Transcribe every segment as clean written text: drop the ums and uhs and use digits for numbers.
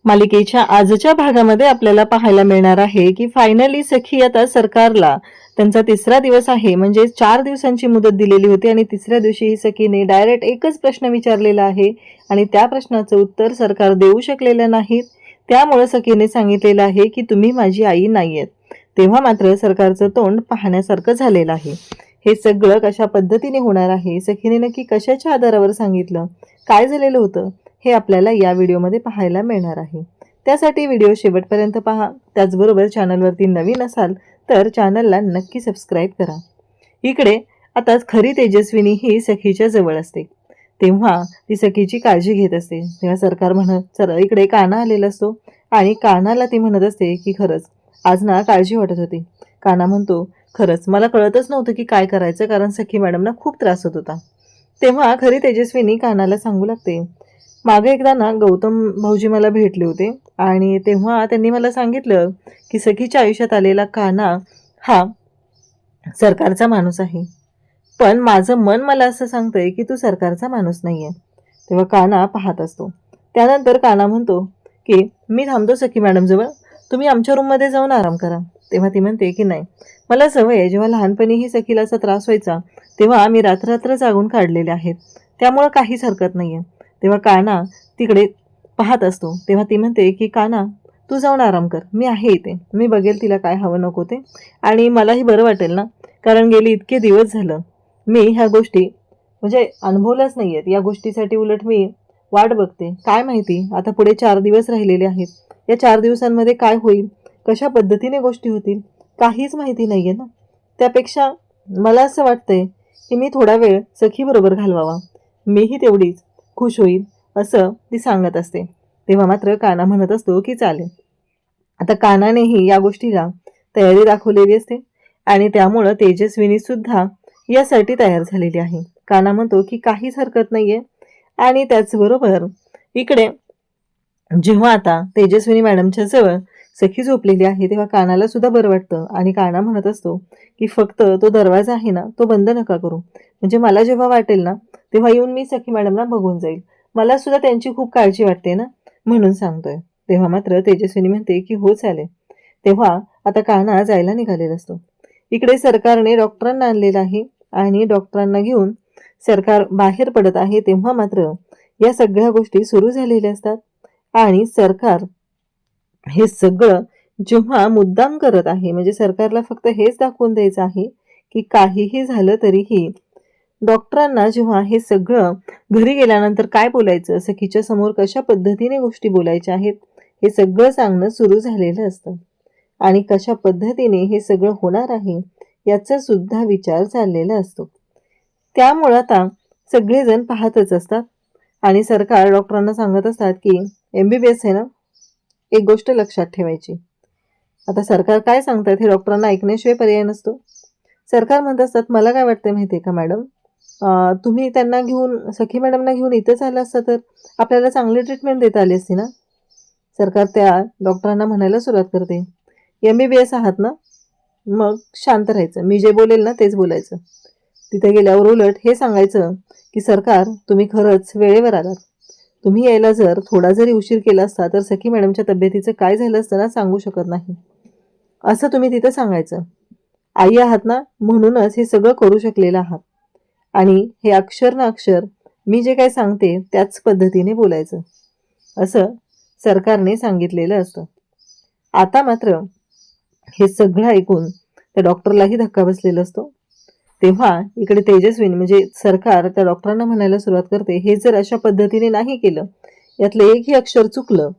मालिकेच्या आजच्या भागामध्ये आपल्याला पाहायला मिळणार आहे की फायनली सखी आता सरकारला त्यांचा तिसरा दिवस आहे, म्हणजे 4 दिवसांची मुदत दिलेली होती आणि तिसऱ्या दिवशी ही सखीने डायरेक्ट एकच प्रश्न विचारलेला आहे आणि त्या प्रश्नाचं उत्तर सरकार देऊ शकलेलं नाही. त्यामुळे सखीने सांगितलेलं आहे की तुम्ही माझी आई नाहीयेत. तेव्हा मात्र सरकारचं तोंड पाहण्यासारखं झालेलं आहे. हे सगळं कशा पद्धतीने होणार आहे, सखीने नक्की कशाच्या आधारावर सांगितलं, काय झालेलं होतं, हे आपल्याला या व्हिडिओमध्ये पाहायला मिळणार आहे. त्यासाठी व्हिडिओ शेवटपर्यंत पहा. त्याचबरोबर चॅनलवरती नवीन असाल तर चॅनलला नक्की सबस्क्राईब करा. इकडे आता खरी तेजस्विनी ही सखीच्या जवळ असते, तेव्हा ती सखीची काळजी घेत असते. तेव्हा सरकार सर इकडे काना आलेला असतो आणि कानाला ती म्हणत असते की खरंच आज ना काळजी वाटत होती. काना म्हणतो खरंच मला कळतच नव्हतं की काय करायचं, कारण सखी मॅडमना खूप त्रास होत होता. तेव्हा खरी तेजस्विनी कानाला सांगू लागते, मागे एकदा ना गौतम भाऊजी मला भेटले होते आणि तेव्हा त्यांनी मला सांगितलं की सखीच्या आयुष्यात आलेला काना हा सरकारचा माणूस आहे, पण माझं मन मला असं सांगतंय की तू सरकारचा माणूस नाहीये. तेव्हा काना पाहत असतो. त्यानंतर काना म्हणतो की मी थांबतो सखी मॅडम जवळ, तुम्ही आमच्या रूममध्ये जाऊन आराम करा. तेव्हा ती म्हणते की नाही, मला सवय आहे, जेव्हा लहानपणीही सखीला असा त्रास व्हायचा तेव्हा आम्ही रात्र जागून काढलेले आहेत, त्यामुळं काहीच हरकत नाहीये. तेव्हा काना तिकडे पाहत असतो. तेव्हा ती म्हणते की काना तू जाऊन आराम कर, मी आहे इथे, मी बघेल तिला काय हवं नको ते, आणि मलाही बरं वाटेल ना, कारण गेली इतके दिवस झालं मी ह्या गोष्टी म्हणजे अनुभवल्याच नाही आहेत. या गोष्टीसाठी उलट मी वाट बघते. काय माहिती आता पुढे 4 दिवस राहिलेले आहेत, या 4 दिवसांमध्ये काय होईल, कशा पद्धतीने गोष्टी होतील, काहीच माहिती नाही आहे ना. त्यापेक्षा मला असं वाटतंय की मी थोडा वेळ सखीबरोबर घालवावा, मीही तेवढीच खुश होईल, असं ती सांगत असते. तेव्हा मात्र काना म्हणत असतो की चालेल. आता कानानेही या गोष्टीला तयारी दाखवलेली असते आणि त्यामुळं तेजस्विनी सुद्धा यासाठी तयार झालेली आहे. काना म्हणतो की काहीच हरकत नाहीये. आणि त्याचबरोबर इकडे जेव्हा आता तेजस्विनी मॅडमच्या जवळ सखी झोपलेली आहे तेव्हा कानाला सुद्धा बरं वाटतं आणि काना म्हणत असतो की फक्त तो दरवाजा आहे ना तो बंद नका करू, म्हणजे मला जेव्हा वाटेल ना तेव्हा येऊन मी सखी मॅडमला बघून जाईल, मला सुद्धा त्यांची खूप काळजी वाटते ना, म्हणून सांगतोय. तेव्हा मात्र तेजस्विनी म्हणते की हो चालेल. तेव्हा आता काना जायला निघालेला असतो. इकडे सरकारने डॉक्टरांना आणलेलं आहे आणि डॉक्टरांना घेऊन सरकार बाहेर पडत आहे. तेव्हा मात्र या सगळ्या गोष्टी सुरू झालेल्या असतात आणि सरकार हे सगळं जेव्हा मुद्दाम करत आहे, म्हणजे सरकारला फक्त हेच दाखवून द्यायचं आहे की काहीही झालं तरीही डॉक्टरांना जेव्हा हे सगळं घरी गेल्यानंतर काय बोलायचं, सखीच्या समोर कशा पद्धतीने गोष्टी बोलायच्या आहेत, हे सगळं सांगणं सुरू झालेलं असतं आणि कशा पद्धतीने हे सगळं होणार आहे याचा सुद्धा विचार चाललेला असतो. त्यामुळं आता सगळेजण पाहतच असतात आणि सरकार डॉक्टरांना सांगत असतात की MBBS आहे ना, एक गोष्ट लक्षात ठेवायची. आता सरकार काय सांगतात हे डॉक्टरांना ऐकण्याशिवाय पर्याय नसतो. सरकार म्हणत असतात मला काय वाटतं माहिती आहे का मॅडम, तुम्ही त्यांना घेऊन सखी मॅडमना घेऊन इथंच आलं असतं तर आपल्याला चांगली ट्रीटमेंट देता आली असती ना. सरकार त्या डॉक्टरांना म्हणायला सुरुवात करते, MBBS आहात ना, मग शांत राहायचं, मी जे बोलेल ना तेच बोलायचं. तिथे गेल्यावर उलट हे सांगायचं की सरकार तुम्ही खरंच वेळेवर आलात, तुम्ही यायला जर थोडा जरी उशीर केला असता तर सखी मॅडमच्या तब्येतीचं काय झालं असतं ना सांगू शकत नाही, असं तुम्ही तिथं सांगायचं. आई आहात ना म्हणूनच हे सगळं करू शकलेलं आहात आणि हे अक्षर ना अक्षर मी जे काही सांगते त्याच पद्धतीने बोलायचं, असं सरकारने सांगितलेलं असतं. आता मात्र हे सगळं ऐकून त्या डॉक्टरलाही धक्का बसलेला असतो. तेव्हा इकडे तेजस्विनी म्हणजे सरकार त्या डॉक्टरांना म्हणायला सुरुवात करते, हे जर अशा पद्धतीने नाही केलं, यातलं एकही अक्षर चुकलं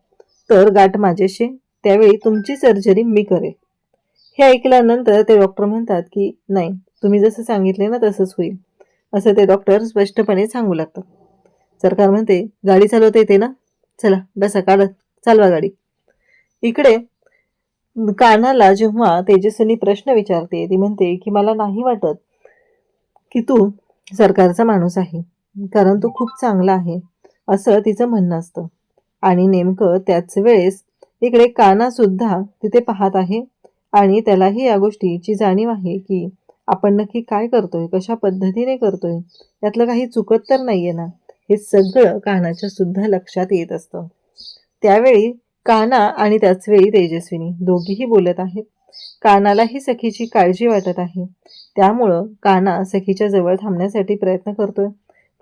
तर गाठ माझ्याशी, त्यावेळी तुमची सर्जरी मी करेल. हे ऐकल्यानंतर ते डॉक्टर म्हणतात की नाही, तुम्ही जसं सांगितले ना तसंच होईल, असं ते डॉक्टर स्पष्टपणे सांगू लागतात. सरकार म्हणते गाडी चालवता येते ना, चला बसा, काढत चालवा गाडी. इकडे कानाला जेव्हा तेजस्विनी प्रश्न विचारते ती म्हणते की मला नाही वाटत की तू सरकारचा माणूस आहे, कारण तू खूप चांगला आहे, असं तिचं म्हणणं असतं. आणि नेमकं त्याच वेळेस इकडे काना सुद्धा तिथे पाहत आहे आणि त्यालाही या गोष्टीची जाणीव आहे की आपण नक्की काय करतोय, कशा पद्धतीने करतोय, यातलं काही चुकत तर नाहीये ना, हे सगळं कानाच्या सुद्धा लक्षात येत असतं. त्यावेळी कान्हा आणि त्याच वेळी तेजस्विनी दोघीही बोलत आहेत. कान्हालाही सखीची काळजी वाटत आहे. त्यामुळं कान्हा सखीच्या जवळ थांबण्यासाठी प्रयत्न करतोय.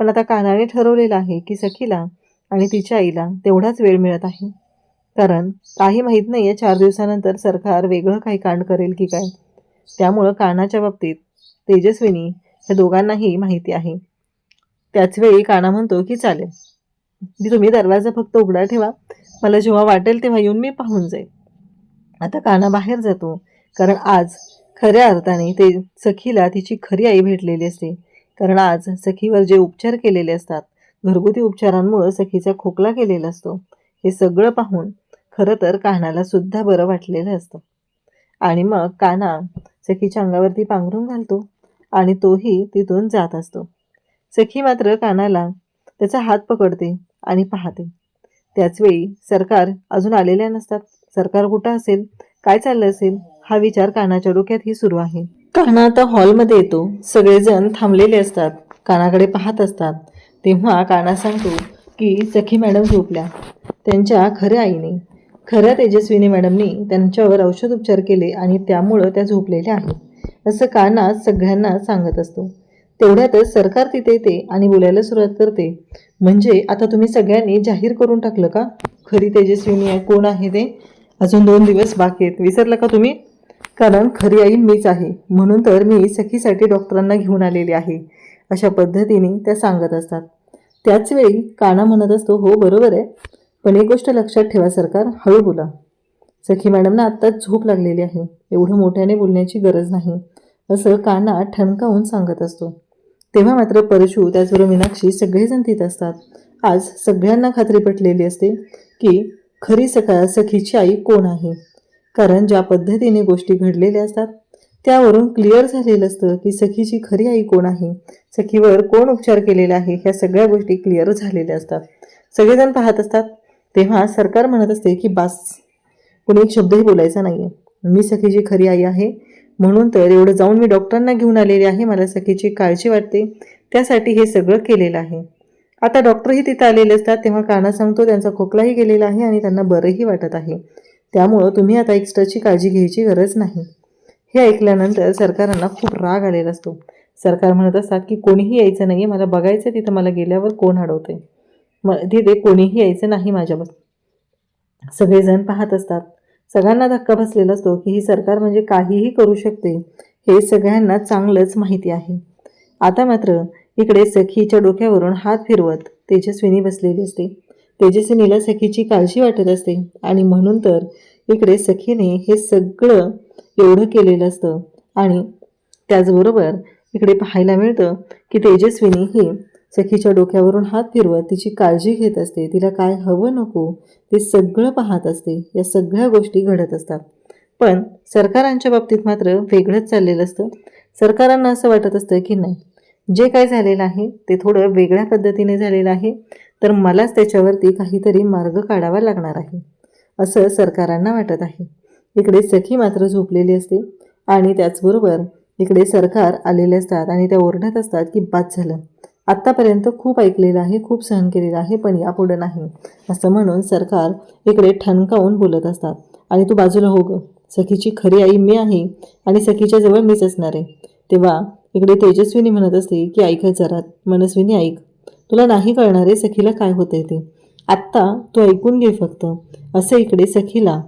पण आता कान्हाने ठरवलेलं आहे की सखीला आणि तिच्या आईला तेवढाच वेळ मिळत आहे. कारण काही माहीत नाही आहे 4 दिवसानंतर सरकार वेगळं काही कांड करेल की काय. त्यामुळं कान्हाच्या बाबतीत तेजस्विनी या दोघांनाही माहिती आहे. त्याचवेळी कान्हा म्हणतो की चालेल, तुम्ही दरवाजा फक्त उघडा ठेवा, मला जेव्हा वाटेल तेव्हा येऊन मी पाहून जाईल. आता कान्हा बाहेर जातो, कारण आज खऱ्या अर्थाने ते सखीला तिची खरी आई भेटलेली असते. कारण आज सखीवर जे उपचार केलेले असतात, घरगुती उपचारांमुळे सखीचा खोकला केलेला असतो, हे सगळं पाहून खरं तर कान्हाला सुद्धा बरं वाटलेलं असतं. आणि मग कान्हा सखीच्या अंगावरती पांघरून घालतो आणि तोही तिथून जात असतो. सखी मात्र कान्हाला त्याचा हात पकडते आणि पाहते. त्याचवेळी सरकार अजून आलेले नसतात. सरकार कुठं असेल, काय चाललं असेल, हा विचार कान्हाच्या डोक्यातही सुरू आहे. कान्हा आता हॉलमध्ये येतो. सगळेजण थांबलेले असतात, कान्हाकडे पाहत असतात. तेव्हा कान्हा सांगतो की सखी मॅडम झोपल्या. त्यांच्या खऱ्या आईने, खऱ्या तेजस्विनी मॅडमनी त्यांच्यावर औषध उपचार केले आणि त्यामुळं त्या झोपलेल्या आहेत, असं कान्हा सगळ्यांना सांगत असतो. तेवढ्यातच सरकार तिथे येते आणि बोलायला सुरुवात करते. म्हणजे आता तुम्ही सगळ्यांनी जाहीर करून टाकलं का खरी तेजस्विनी कोण आहे ते? अजून 2 दिवस बाकी आहेत, विसरलं का तुम्ही? कारण खरी आई मीच आहे, म्हणून तर मी सखीसाठी डॉक्टरांना घेऊन आलेली आहे, अशा पद्धतीने त्या सांगत असतात. त्याचवेळी कान्हा म्हणत असतो, हो बरोबर आहे, पण एक गोष्ट लक्षात ठेवा सरकार, हळू बोला. सखी मॅडमना आत्ताच झोप लागलेली आहे, एवढं मोठ्याने बोलण्याची गरज नाही, असं कान्हा ठणकावून सांगत असतो. तेव्हा मात्र परशू त्याचबरोबर मीनाक्षी सगळेजण तिथं असतात. आज सगळ्यांना खात्री पटलेली असते की खरी सखीची आई कोण आहे. कारण ज्या पद्धतीने गोष्टी घडलेल्या असतात त्यावरून क्लिअर झालेलं असतं की सखीची खरी आई कोण आहे, सखीवर कोण उपचार केलेला आहे, ह्या सगळ्या गोष्टी क्लिअर झालेल्या असतात. सगळेजण पाहत असतात. तेव्हा सरकार म्हणत असते की बास, कोणी एक शब्दही बोलायचा नाही आहे, मी सखीची खरी आई आहे, म्हणून तर एवढं जाऊन मी डॉक्टरांना घेऊन आलेले आहे, मला सखीची काळजी वाटते, त्यासाठी हे सगळं केलेलं आहे. आता डॉक्टरही तिथं आलेले असतात. तेव्हा कान्हा सांगतो त्यांचा खोकलाही गेलेला आहे आणि त्यांना बरंही वाटत आहे, त्यामुळं तुम्ही आता एक्स्ट्राची काळजी घ्यायची गरज नाही. हे ऐकल्यानंतर सरकारांना खूप राग आलेला असतो. सरकार म्हणत असतात की कोणीही यायचं नाही, मला बघायचं तिथं मला गेल्यावर कोण अडवतंय, तिथे कोणीही यायचं नाही माझ्याबरोबर. सगळेजण पाहत असतात. सगळ्यांना धक्का बसलेला असतो की ही सरकार म्हणजे काहीही करू शकते, हे सगळ्यांना चांगलंच माहिती आहे. आता मात्र इकडे सखीच्या डोक्यावरून हात फिरवत तेजस्विनी बसलेली असते. तेजस्विनीला सखीची काळजी वाटत असते आणि म्हणून तर इकडे सखीने हे सगळं एवढं केलेलं असतं. आणि त्याचबरोबर इकडे पाहायला मिळतं की तेजस्विनी ही सखीच्या डोक्यावरून हात फिरवत तिची काळजी घेत असते, तिला काय हवं नको ते सगळं पाहत असते. या सगळ्या गोष्टी घडत असतात. पण सरकारांच्या बाबतीत मात्र वेगळंच चाललेलं असतं. सरकारांना असं वाटत असतं की नाही, जे काय झालेलं आहे ते थोडं वेगळ्या पद्धतीने झालेलं आहे, तर मलाच त्याच्यावरती काहीतरी मार्ग काढावा लागणार आहे, असं सरकारांना वाटत आहे. इकडे सखी मात्र झोपलेली असते आणि त्याचबरोबर इकडे सरकार आलेले असतात आणि त्या ओरडत असतात की बाद झालं, आत्तापर्यंत खूप ऐकलेलं आहे, खूप सहन केलेलं आहे, पण यापुढे नाही, असं म्हणून सरकार इकडे ठणकावून बोलत असतात. आणि तू बाजूला हो ग, सखीची खरी आई मी आहे आणि सखीच्या जवळ मीच असणार आहे. तेव्हा इकडे तेजस्विनी म्हणत असते की ऐक जरा मनस्विनी, ऐक, तुला नाही कळणार आहे सखीला काय होतंय ते, आत्ता तू ऐकून घे फक्त, असं इकडे सखीला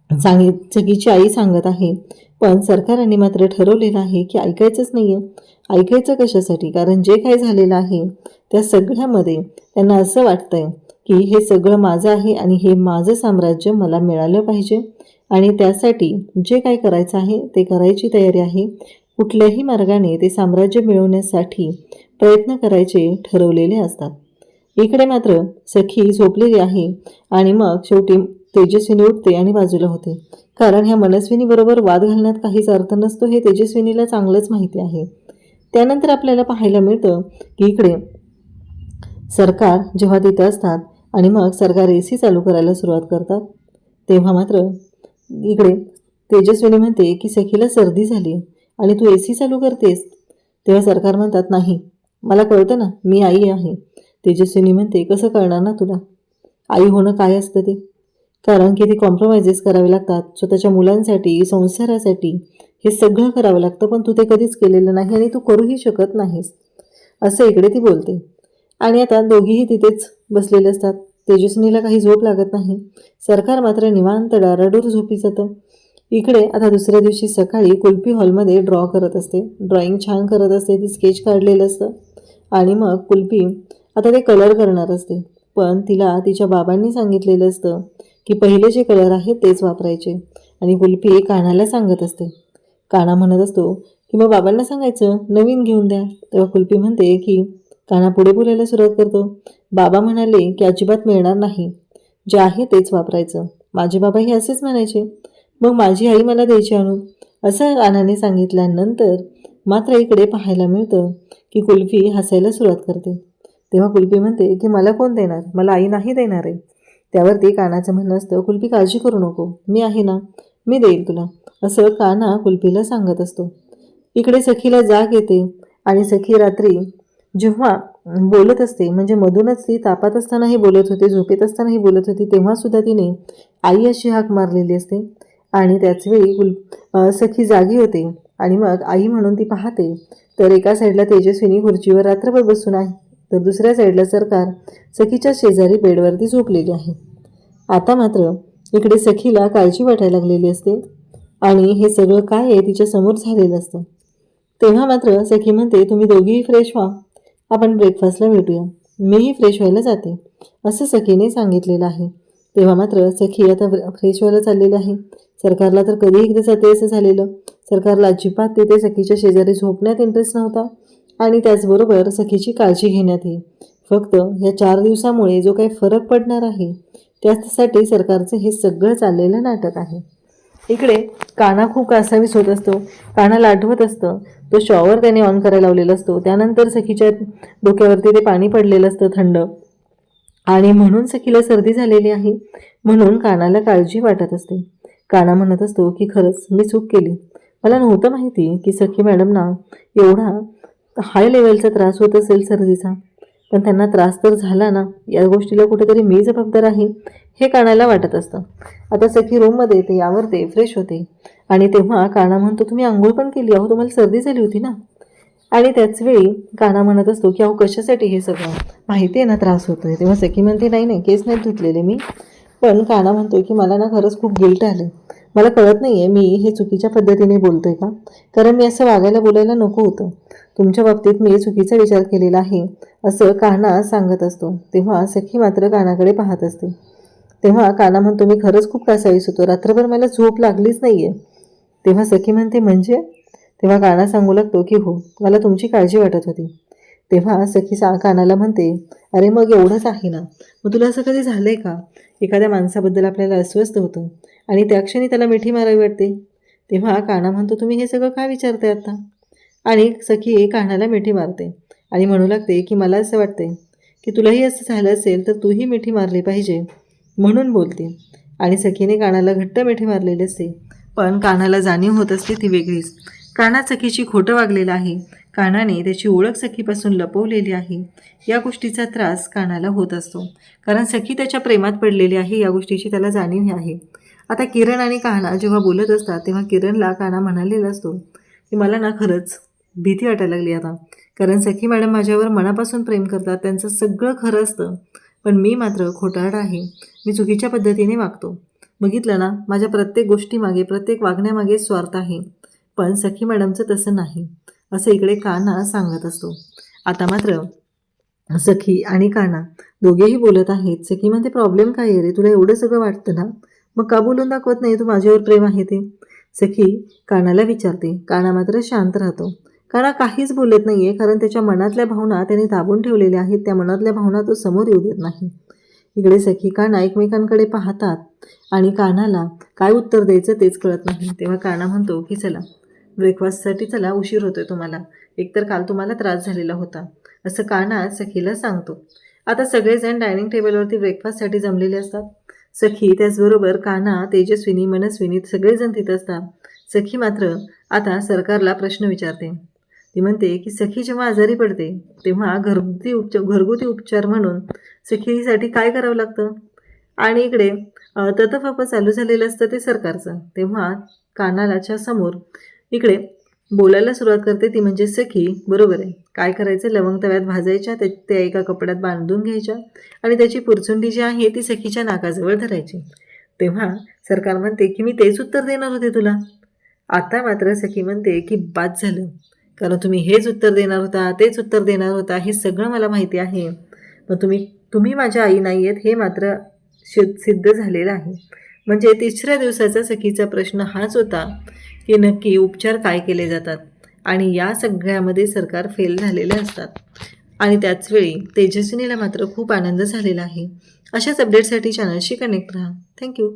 सखीची आई सांगत आहे. पण सरकारांनी मात्र ठरवलेलं आहे की ऐकायचंच नाही आहे. ऐकायचं कशासाठी? कारण जे काही झालेलं आहे त्या सगळ्यामध्ये त्यांना असं वाटतंय की हे सगळं माझं आहे आणि हे माझं साम्राज्य मला मिळालं पाहिजे आणि त्यासाठी जे काही करायचं आहे ते करायची तयारी आहे. कुठल्याही मार्गाने ते साम्राज्य मिळवण्यासाठी प्रयत्न करायचे ठरवलेले असतात. इकडे मात्र सखी झोपलेली आहे आणि मग शेवटी तेजस्विनी उठते आणि बाजूला होते. कारण ह्या मनस्विनी बरोबर वाद घालण्यात काहीच अर्थ नसतो, हे तेजस्विनीला चांगलंच माहिती आहे. त्यानंतर आपल्याला पाहायला मिळतं की इकडे सरकार जेव्हा तिथं असतात आणि मग सरकार AC चालू करायला सुरुवात करतात, तेव्हा मात्र इकडे तेजस्विनी म्हणते की सखीला सर्दी झाली आणि तू AC चालू करतेस. तेव्हा सरकार म्हणतात नाही, मला कळतं ना, मी आई आहे. तेजस्विनी म्हणते कसं कळणार ना तुला, आई होणं काय असतं ते, कारण की ती कॉम्प्रोमाइजेस करावे लागतात स्वतःच्या मुलांसाठी, संसारासाठी. हे सगळं करावं लागतं, पण तू ते कधीच केलेलं नाही आणि तू करूही शकत नाहीस, असं इकडे ती बोलते. आणि आता दोघीही तिथेच बसलेले असतात. तेजस्विनीला काही झोप लागत नाही. सरकार मात्र निवांत डाराडूर झोपी जातं. इकडे आता दुसऱ्या दिवशी सकाळी कुल्फी हॉलमध्ये ड्रॉ करत असते. ड्रॉइंग छान करत असते. ती स्केच काढलेलं असतं आणि मग कुल्फी आता ते कलर करणार असते. पण तिला तिच्या बाबांनी सांगितलेलं असतं की पहिले जे कलर आहेत तेच वापरायचे. आणि कुल्फी कानाला सांगत असते. काना म्हणत असतो की मग बाबांना सांगायचं नवीन घेऊन द्या. तेव्हा कुल्फी म्हणते की काना पुढे बोलायला सुरुवात करतो. बाबा म्हणाले की अजिबात मिळणार नाही, जे आहे तेच वापरायचं. माझे बाबा हे असेच म्हणायचे, मग माझी आई मला द्यायची आणून, असं कानाने सांगितल्यानंतर मात्र इकडे पाहायला मिळतं की कुल्फी हसायला सुरुवात करते. तेव्हा कुल्फी म्हणते की मला कोण देणार, मला आई नाही देणार आहे. त्यावरती कानाचं म्हणणं असतं कुल्फी काळजी करू नको, मी आहे ना, मी देईल तुला, असं काना कुल्फीला सांगत असतो. इकडे सखीला जाग येते आणि सखी रात्री जेव्हा बोलत असते, म्हणजे मधूनच ती तापात असतानाही बोलत होते, झोपेत असतानाही बोलत होती, तेव्हा सुद्धा तिने आई अशी हाक मारलेली असते. आणि त्याचवेळी सखी जागी होते आणि मग आई म्हणून ती पाहते, तर एका साईडला तेजस्विनी खुर्चीवर रात्रभर बसून आहे, तर दुसऱ्या साईडला सरकार सखीच्या शेजारी बेडवरती झोपलेली आहे. आता मात्र इकडे सखीला काळजी वाटायला लागलेली असते आणि हे सगळं काय आहे तिच्या समोर झालेलं असतं. तेव्हा मात्र सखी म्हणते तुम्ही दोघीही फ्रेश व्हा, आपण ब्रेकफास्टला भेटूया, मीही फ्रेश व्हायला जाते, असं सखीने सांगितलेलं आहे. तेव्हा मात्र सखी आता फ्रेश व्हायला चाललेली आहे. सरकारला तर कधी एकदा जाते असं झालेलं. सरकारला अजिबात तिथे सखीच्या शेजारी झोपण्यात इंटरेस्ट नव्हता आणि त्याचबरोबर सखीची काळजी घेण्यातही. फक्त या 4 दिवसामुळे जो काही फरक पडणार आहे त्यासाठी सरकारचं हे सगळं चाललेलं नाटक आहे. इकडे काना खूप कासावीस होत असतो. कानाला आठवत असतं तो शॉवर त्याने ऑन करायला लावलेला असतो, त्यानंतर सखीच्या डोक्यावरती ते पाणी पडलेलं असतं थंड, आणि म्हणून सखीला सर्दी झालेली आहे, म्हणून कानाला काळजी वाटत असते. काना म्हणत असतो की खरंच मी चूक केली, मला नव्हतं माहिती की सखी मॅडमना एवढा हाय लेवलचा त्रास होत असेल सर्दीचा, पण त्यांना त्रास तर झाला ना, या गोष्टीला कुठेतरी मी जबाबदार आहे हे कानाला वाटत असतं. आता सखी रूममध्ये येते, आवरते, फ्रेश होते आणि तेव्हा काना म्हणतो तुम्ही आंघोळ पण केली, अहो तुम्हाला सर्दी झाली होती ना. आणि त्याचवेळी काना म्हणत असतो की अहो कशासाठी हे सगळं, माहिती आहे ना त्रास होतोय. तेव्हा सखी म्हणते नाही नाही, केस नाहीत धुतलेले मी. पण काना म्हणतो की मला ना खरंच खूप गिल्ट आले, मला कळत नाही आहे मी हे चुकीच्या पद्धतीने बोलतोय का, कारण मी असं वागायला बोलायला नको होतं, तुमच्या बाबतीत मी चुकीचा विचार केलेला आहे, असं काना सांगत असतो. तेव्हा सखी मात्र कानाकडे पाहत असते. तेव्हा काना म्हणतो मी खरंच खूप कासावीस होतो, रात्रभर मला झोप लागलीच नाही आहे. तेव्हा सखी म्हणते म्हणजे, तेव्हा काना सांगू लागतो की हो, मला तुमची काळजी वाटत होती. तेव्हा सखी कानाला म्हणते अरे मग एवढंच आहे ना, मग तुला असं कधी झालंय का, एखाद्या माणसाबद्दल आपल्याला अस्वस्थ होतं आणि त्या क्षणी त्याला मिठी मारावी वाटते. तेव्हा काना म्हणतो तुम्ही हे सगळं काय विचारताय आता, आणि सखी कानाला मिठी मारते आणि म्हणू लागते की मला असं वाटते की तुलाही असं झालं असेल तर तूही मिठी मारली पाहिजे, म्हणून बोलते. आणि सखीने कानाला घट्ट मिठी मारलेली असते, पण कानाला जाणीव होत असते ती वेगळीच. काना सखीची खोटं वागलेलं आहे, कानाने त्याची ओळख सखीपासून लपवलेली आहे, या गोष्टीचा त्रास कानाला होत असतो, कारण सखी त्याच्या प्रेमात पडलेली आहे, या गोष्टीची त्याला जाणीव आहे. आता किरण आणि काना जेव्हा बोलत असतात तेव्हा किरणला काना म्हणालेला असतो की मला ना खरंच भीती वाटायला लागली आता, कारण सखी मॅडम माझ्यावर मनापासून प्रेम करतात, त्यांचं सगळं खरं असतं, पण मी मात्र खोटारडा आहे, मी चुकीच्या पद्धतीने वागतो. बघितलं ना, माझ्या प्रत्येक गोष्टीमागे, प्रत्येक वागण्यामागे स्वार्थ आहे, पण सखी मॅडमचं तसं नाही, असं इकडे काना सांगत असतो. आता मात्र सखी आणि काना दोघेही बोलत आहेत. सखी म्हणते प्रॉब्लेम काय आहे रे, तुला एवढं सगळं वाटतं ना, मग का बोलून दाखवत नाही तू माझ्यावर प्रेम आहे ते, सखी कानाला विचारते. काना मात्र शांत राहतो. काना काहीच बोलत नाही आहे, कारण त्याच्या मनातल्या भावना त्याने दाबून ठेवलेल्या आहेत, त्या मनातल्या भावना तो समोर येऊ देत नाही. इकडे सखी काना एकमेकांकडे पाहतात आणि कानाला काय उत्तर द्यायचं तेच कळत नाही. तेव्हा काना म्हणतो की चला ब्रेकफास्टसाठी चला, उशीर होतोय तुम्हाला, एकतर काल तुम्हाला त्रास झालेला होता, असं काना सखीला सांगतो. आता सगळेजण डायनिंग टेबलवरती ब्रेकफास्टसाठी जमलेले असतात. सखी, त्याचबरोबर काना, तेजस्विनी, मनस्विनी सगळेजण तिथं असतात. सखी मात्र आता सरकारला प्रश्न विचारते. ती म्हणते की सखी जेव्हा आजारी पडते तेव्हा घरगुती उपचार म्हणून सखीसाठी काय करावं लागतं, आणि इकडे ततफापा चालू झालेलं असतं ते सरकारचं. तेव्हा कानालाच्या समोर इकडे बोलायला सुरुवात करते ती म्हणजे सखी. बरोबर आहे. काय करायचं, लवंग तव्यात भाजायच्या, त्या एका कपड्यात बांधून घ्यायच्या आणि त्याची पुरचुंडी जी आहे ती सखीच्या नाकाजवळ धरायची. तेव्हा सरकार म्हणते की मी तेच उत्तर देणार होते तुला. आता मात्र सखी म्हणते की बाद झालं, कारण तुम्ही हेच उत्तर देणार होता, तेच उत्तर देणार होता, हे सगळं मला माहिती आहे. मग तुम्ही माझ्या आई नाही आहेत हे मात्र सिद्ध झालेलं आहे. म्हणजे तिसऱ्या दिवसाचा सखीचा प्रश्न हाच होता की नक्की उपचार काय केले जातात, आणि या सगळ्यामध्ये सरकार फेल झालेले असतात. आणि त्याचवेळी तेजस्विनीला मात्र खूप आनंद झालेला आहे. अशाच अपडेटसाठी चॅनलशी कनेक्ट राहा. थँक्यू.